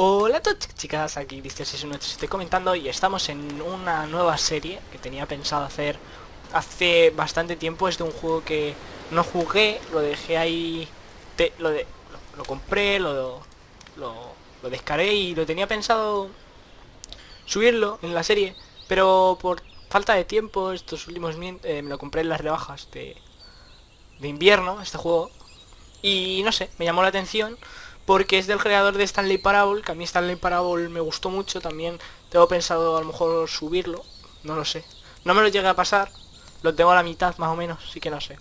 Hola a todos chicas, aquí Distel61 estoy comentando y estamos en una nueva serie que tenía pensado hacer hace bastante tiempo. Es de un juego que no jugué, lo dejé ahí, lo compré, lo descargué y lo tenía pensado subirlo en la serie, pero por falta de tiempo estos últimos me lo compré en las rebajas de invierno, este juego, y no sé, me llamó la atención porque es del creador de Stanley Parable, que a mí Stanley Parable me gustó mucho. También tengo pensado a lo mejor subirlo, no lo sé, no me lo llegué a pasar, lo tengo a la mitad más o menos, sí que no sé.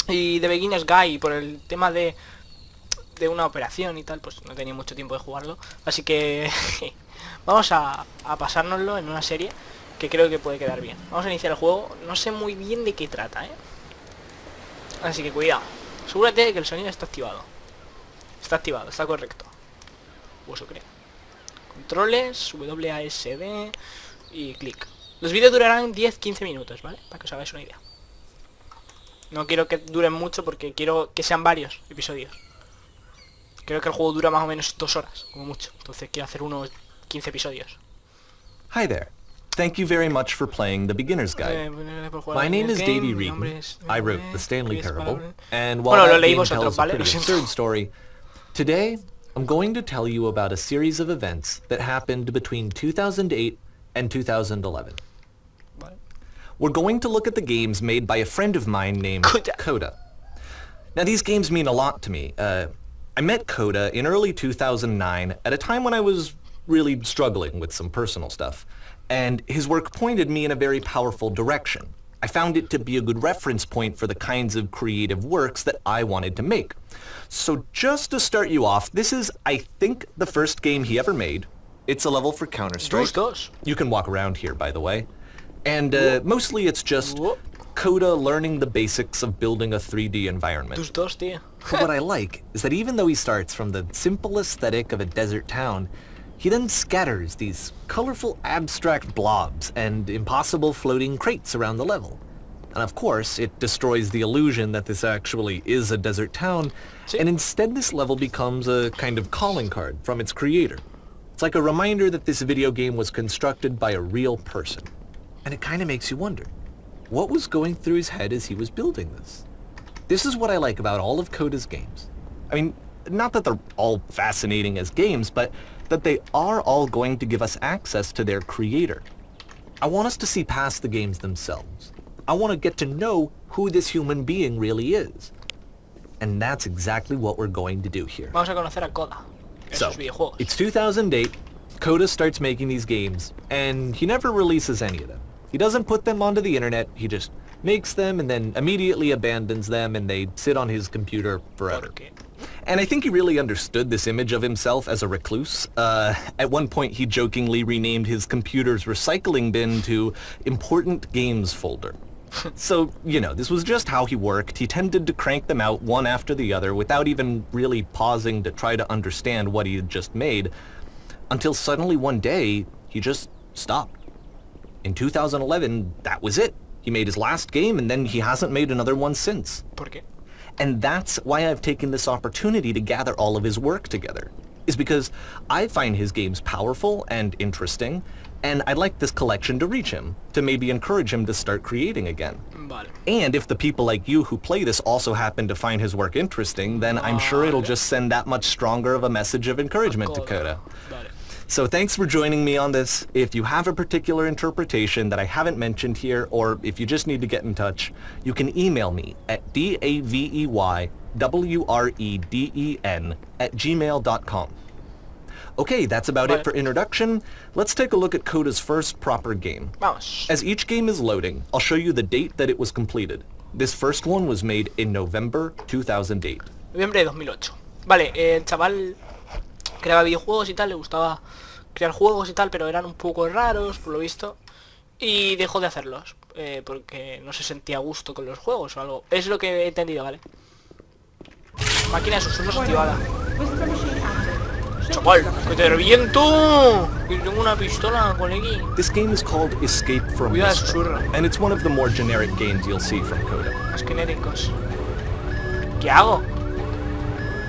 Y de Begginers Guy, por el tema de una operación y tal, pues no tenía mucho tiempo de jugarlo, así que vamos a pasárnoslo en una serie que creo que puede quedar bien. Vamos a iniciar el juego, no sé muy bien de qué trata, así que cuidado, asegúrate de que el sonido está activado. Está activado, está correcto. O eso creo. Controles, WASD y clic. Los vídeos durarán 10-15 minutos, ¿vale? Para que os hagáis una idea. No quiero que duren mucho porque quiero que sean varios episodios. Creo que el juego dura más o menos 2 horas, como mucho. Entonces quiero hacer unos 15 episodios. Hi there. Thank you very much for playing the Beginner's Guide. My name is Davey Reeton. I wrote the Stanley Parable, and while that game tells a pretty absurd story, today I'm going to tell you about a series of events that happened between 2008 and 2011. We're going to look at the games made by a friend of mine named Coda. Now these games mean a lot to me. I met Coda in early 2009 at a time when I was really struggling with some personal stuff, and his work pointed me in a very powerful direction. I found it to be a good reference point for the kinds of creative works that I wanted to make. So just to start you off, this is, I think, the first game he ever made. It's a level for Counter-Strike. You can walk around here, by the way. And mostly it's just Coda learning the basics of building a 3D environment. But what I like is that even though he starts from the simple aesthetic of a desert town, he then scatters these colorful abstract blobs and impossible floating crates around the level. And of course, it destroys the illusion that this actually is a desert town, and instead this level becomes a kind of calling card from its creator. It's like a reminder that this video game was constructed by a real person. And it kind of makes you wonder, what was going through his head as he was building this? This is what I like about all of Coda's games. I mean, not that they're all fascinating as games, but that they are all going to give us access to their creator. I want us to see past the games themselves. I want to get to know who this human being really is. And that's exactly what we're going to do here. Vamos a conocer a Coda. So, it's 2008, Coda starts making these games, and he never releases any of them. He doesn't put them onto the internet, he just makes them and then immediately abandons them, and they sit on his computer forever. And I think he really understood this image of himself as a recluse. At one point he jokingly renamed his computer's recycling bin to Important Games Folder. So, you know, this was just how he worked. He tended to crank them out one after the other without even really pausing to try to understand what he had just made, until suddenly one day he just stopped. In 2011, that was it. He made his last game and then he hasn't made another one since. ¿Por qué? And that's why I've taken this opportunity to gather all of his work together, is because I find his games powerful and interesting, and I'd like this collection to reach him, to maybe encourage him to start creating again. Vale. And if the people like you who play this also happen to find his work interesting, then I'm sure it'll just send that much stronger of a message of encouragement to Coda. Vale. So thanks for joining me on this. If you have a particular interpretation that I haven't mentioned here, or if you just need to get in touch, you can email me at daveywreden@gmail.com. Okay, that's about it for introduction. Let's take a look at Coda's first proper game. Vamos. As each game is loading, I'll show you the date that it was completed. This first one was made in November 2008. Noviembre de 2008. Vale, el chaval creaba videojuegos y tal, le gustaba crear juegos y tal, pero eran un poco raros, por lo visto, y dejó de hacerlos, porque no se sentía a gusto con los juegos o algo. Es lo que he entendido, ¿vale? Máquina de susurros activada. ¡Chaval! ¡Que te reviento! Que tengo una pistola, colegui. This game is called Escape from Cuidado, Whisper, susurro. and it's one of the more generic games you'll see from Coda. Más genéricos. ¿Qué hago?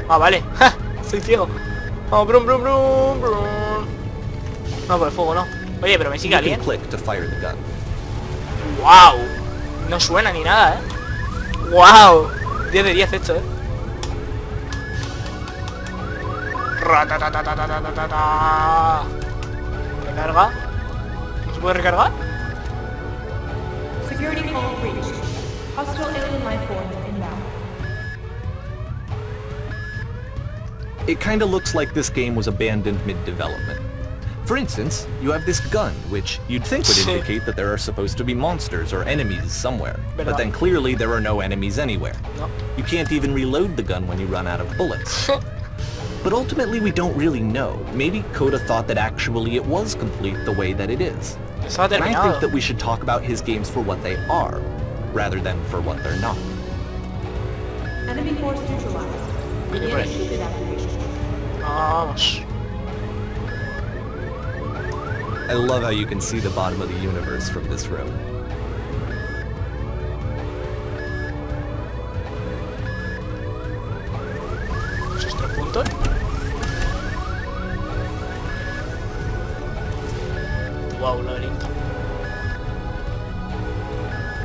Ah, vale. ¡Ja! Soy ciego. Oh, brum, brum, brum, brum. No, por el fuego no. Oye, pero me sigue alguien. ¡Wow! No suena ni nada, ¡Wow! 10 de 10 hecho, Recarga. ¿No se puede recargar? Security call breached. Hostile alien life forms inbound. It kinda looks like this game was abandoned mid-development. For instance, you have this gun, which you'd think would indicate that there are supposed to be monsters or enemies somewhere. But then clearly there are no enemies anywhere. No. You can't even reload the gun when you run out of bullets. But ultimately we don't really know. Maybe Coda thought that actually it was complete the way that it is. And I think that we should talk about his games for what they are, rather than for what they're not. Enemy force neutralized. Begin shield evacuation. Vamos. I love how you can see the bottom of the universe from this room. ¿Esos 3 puntos? Wow, laberinto.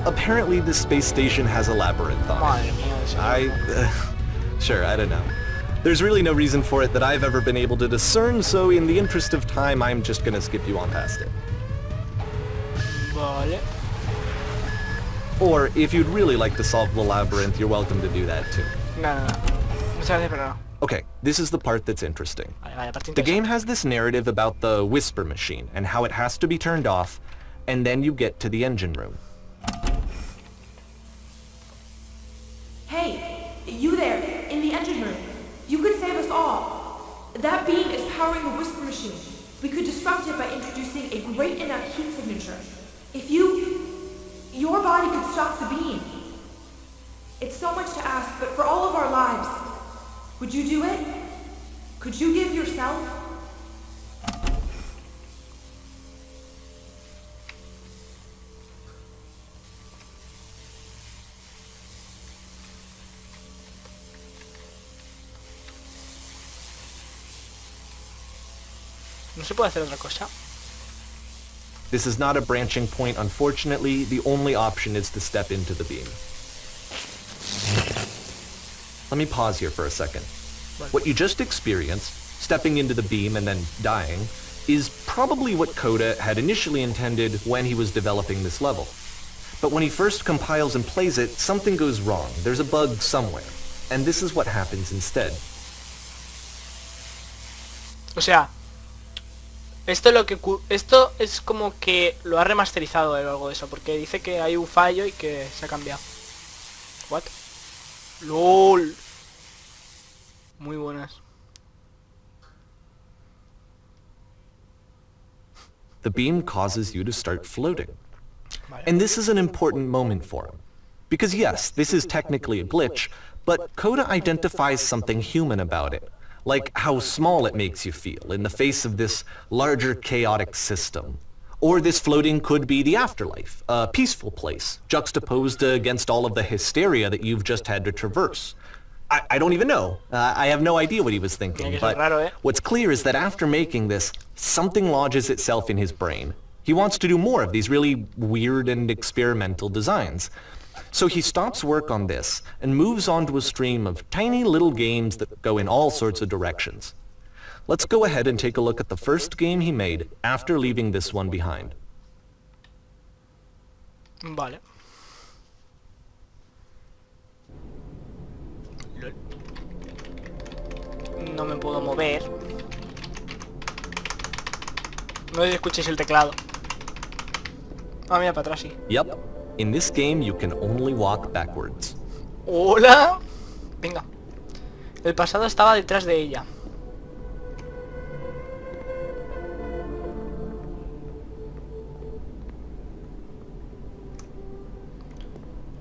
Apparently this space station has a labyrinth on Madre mía, Sure, I don't know. There's really no reason for it that I've ever been able to discern, so in the interest of time, I'm just gonna skip you on past it. Vale. Or, if you'd really like to solve the labyrinth, you're welcome to do that too. No. Muchas gracias, pero no. Okay, this is the part that's interesting. Vale, The game has this narrative about the whisper machine, and how it has to be turned off, and then you get to the engine room. Hey, you there, in the engine room. You could save us all. That beam is powering the whisper machine. We could disrupt it by introducing a great enough heat signature. If your body could stop the beam. It's so much to ask, but for all of our lives, would you do it? Could you give yourself? No se puede hacer otra cosa. This is not a branching point, unfortunately. The only option is to step into the beam. Let me pause here for a second. What you just experienced, stepping into the beam and then dying, is probably what Coda had initially intended when he was developing this level. But when he first compiles and plays it, something goes wrong. There's a bug somewhere. And this is what happens instead. O sea, esto es como que lo ha remasterizado o algo de eso, porque dice que hay un fallo y que se ha cambiado. What? LOL. Muy buenas. The beam causes you to start floating. And this is an important moment for him. Because yes, this is technically a glitch, but Coda identifies something human about it. Like how small it makes you feel in the face of this larger chaotic system. Or this floating could be the afterlife, a peaceful place, juxtaposed against all of the hysteria that you've just had to traverse. I don't even know. I have no idea what he was thinking, but what's clear is that after making this, something lodges itself in his brain. He wants to do more of these really weird and experimental designs. So he stops work on this and moves on to a stream of tiny little games that go in all sorts of directions. Let's go ahead and take a look at the first game he made after leaving this one behind. Vale. No me puedo mover. No sé si escuchéis el teclado. Ah, mira, para atrás sí. Yep. In this game, you can only walk backwards. ¡Hola! Venga. El pasado estaba detrás de ella.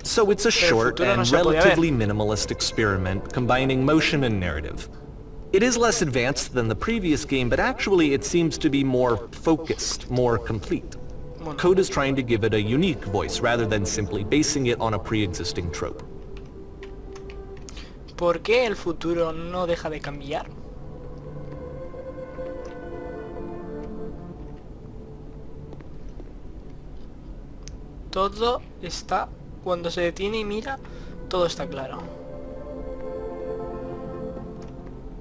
So it's a short and relatively minimalist experiment combining motion and narrative. It is less advanced than the previous game, but actually it seems to be more focused, more complete. Coda's trying to give it a unique voice rather than simply basing it on a pre-existing trope. ¿Por qué el futuro no deja de cambiar? Todo está... Cuando se detiene y mira, todo está claro.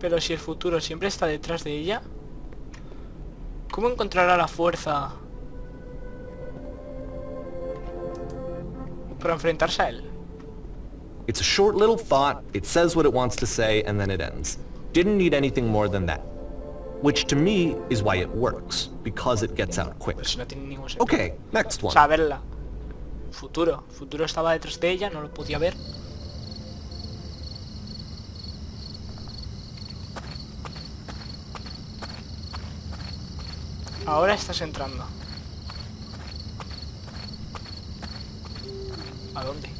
Pero si el futuro siempre está detrás de ella, ¿cómo encontrará la fuerza para enfrentarse a él? It's a short little thought, it says what it wants to say, and then it ends. Didn't need anything more than that. Which to me is why it works, because it gets out quick. Pues no tiene ningún sentido. Okay, next one. Saberla. Futuro. Futuro estaba detrás de ella, no lo podía ver. Ahora estás entrando. ¿A dónde?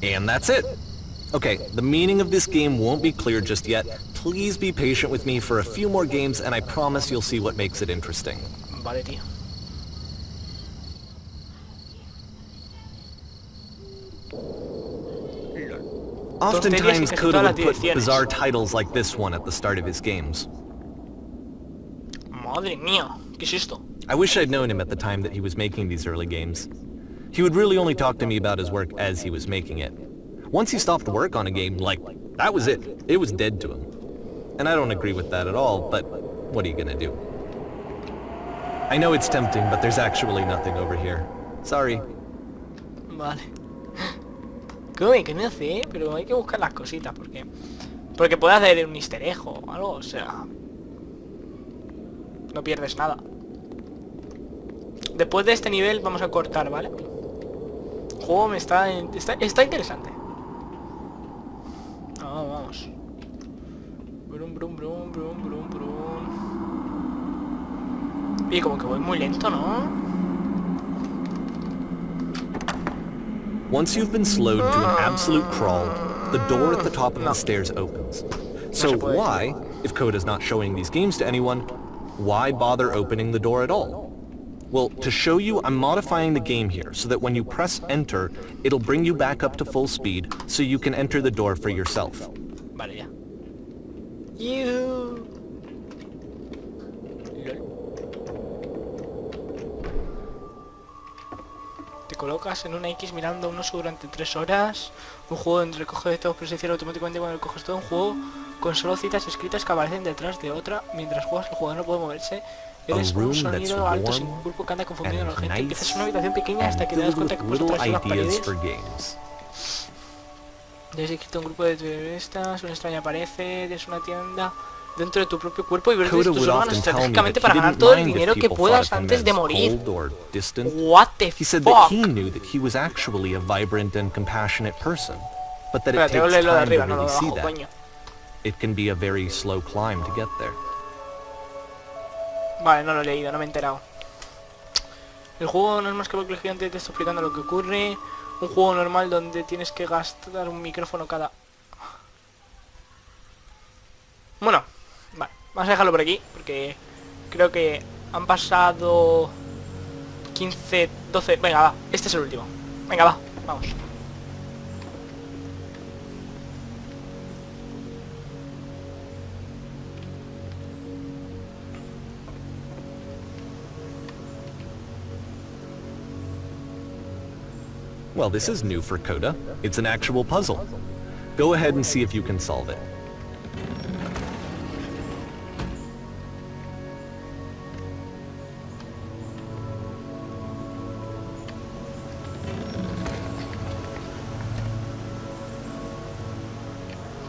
And that's it. Okay, the meaning of this game won't be clear just yet. Please be patient with me for a few more games and I promise you'll see what makes it interesting. Vale, tío. Oftentimes Coda would put bizarre titles like this one at the start of his games. Madre mía, ¿qué es esto? I wish I'd known him at the time that he was making these early games. He would really only talk to me about his work as he was making it. Once he stopped work on a game, like, that was it. It was dead to him. And I don't agree with that at all, but what are you gonna do? I know it's tempting, but there's actually nothing over here. Sorry. Vale. ¿Cómo me conoce, pero hay que buscar las cositas, porque puede hacer un easter egg o algo, o sea... No pierdes nada. Después de este nivel vamos a cortar, ¿vale? El juego está interesante. Vamos. Brum, brum, brum, brum, brum, brum. Y como que voy muy lento, ¿no? Once you've been slowed to an absolute crawl, the door at the top of the stairs opens. So why, if Coda's not showing these games to anyone, why bother opening the door at all? Well, to show you, I'm modifying the game here so that when you press enter, it'll bring you back up to full speed so you can enter the door for yourself. Vale, ya. Te colocas en una X mirando a un oso durante 3 horas. Un juego donde recoges todo, pero se cierra automáticamente cuando recoges todo. Un juego con solo citas escritas que aparecen detrás de otra. Mientras juegas, el jugador no puede moverse. Eres un sonido alto sin cuerpo que anda confundiendo a la gente. Empiezas en una habitación pequeña hasta que te das cuenta que puedes atrás de las paredes. Debes escrito un grupo de turistas, una extraña aparece, es una tienda dentro de tu propio cuerpo y ves tus órganos estratégicamente para ganar todo el dinero que puedas antes de morir. What the fuck? He said that he knew that he was actually a vibrant and compassionate person, but that it takes time to really see that. It can be a very slow climb to get there. Vale, no lo he leído, no me he enterado. El juego no es más que lo que el gigante te está explicando lo que ocurre. Un juego normal donde tienes que gastar un micrófono cada... Bueno, vale, vamos a dejarlo por aquí, porque creo que han pasado 15, 12... Venga, va, este es el último. Venga, va, vamos. Well, this is new for Coda. It's an actual puzzle. Go ahead and see if you can solve it.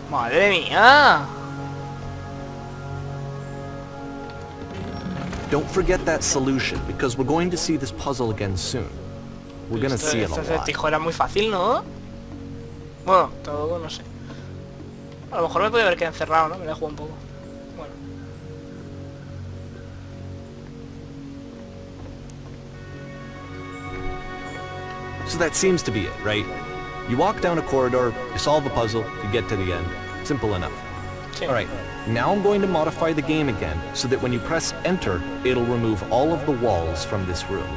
¡Madre mía! Don't forget that solution, because we're going to see this puzzle again soon. We're gonna see it a lot. Este acertijo era muy fácil, ¿no? Bueno, todo no sé. A lo mejor me podía haber quedado encerrado, ¿no? Me la he jugado un poco. Bueno. So that seems to be it, right? You walk down a corridor, you solve a puzzle, you get to the end. Simple enough. Sí. Alright, now I'm going to modify the game again so that when you press enter, it'll remove all of the walls from this room.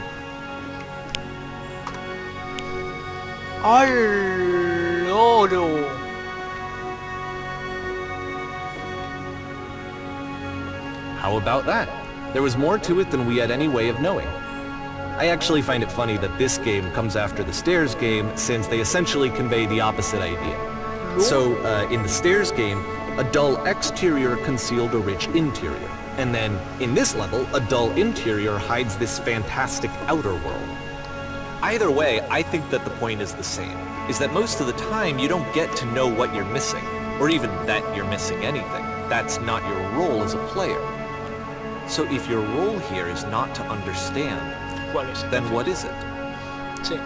¡Al loro! How about that? There was more to it than we had any way of knowing. I actually find it funny that this game comes after the Stairs game, since they essentially convey the opposite idea. So, in the Stairs game, a dull exterior concealed a rich interior. And then, in this level, a dull interior hides this fantastic outer world. Either way, I think that the point is the same, is that most of the time you don't get to know what you're missing, or even that you're missing anything. That's not your role as a player. So if your role here is not to understand, then what is it? Sí.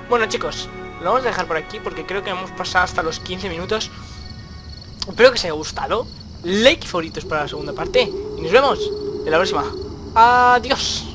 Bueno, chicos, lo vamos a dejar por aquí porque creo que hemos pasado hasta los 15 minutos. Espero que os haya gustado. Like y favoritos para la segunda parte. Y nos vemos en la próxima. Adiós.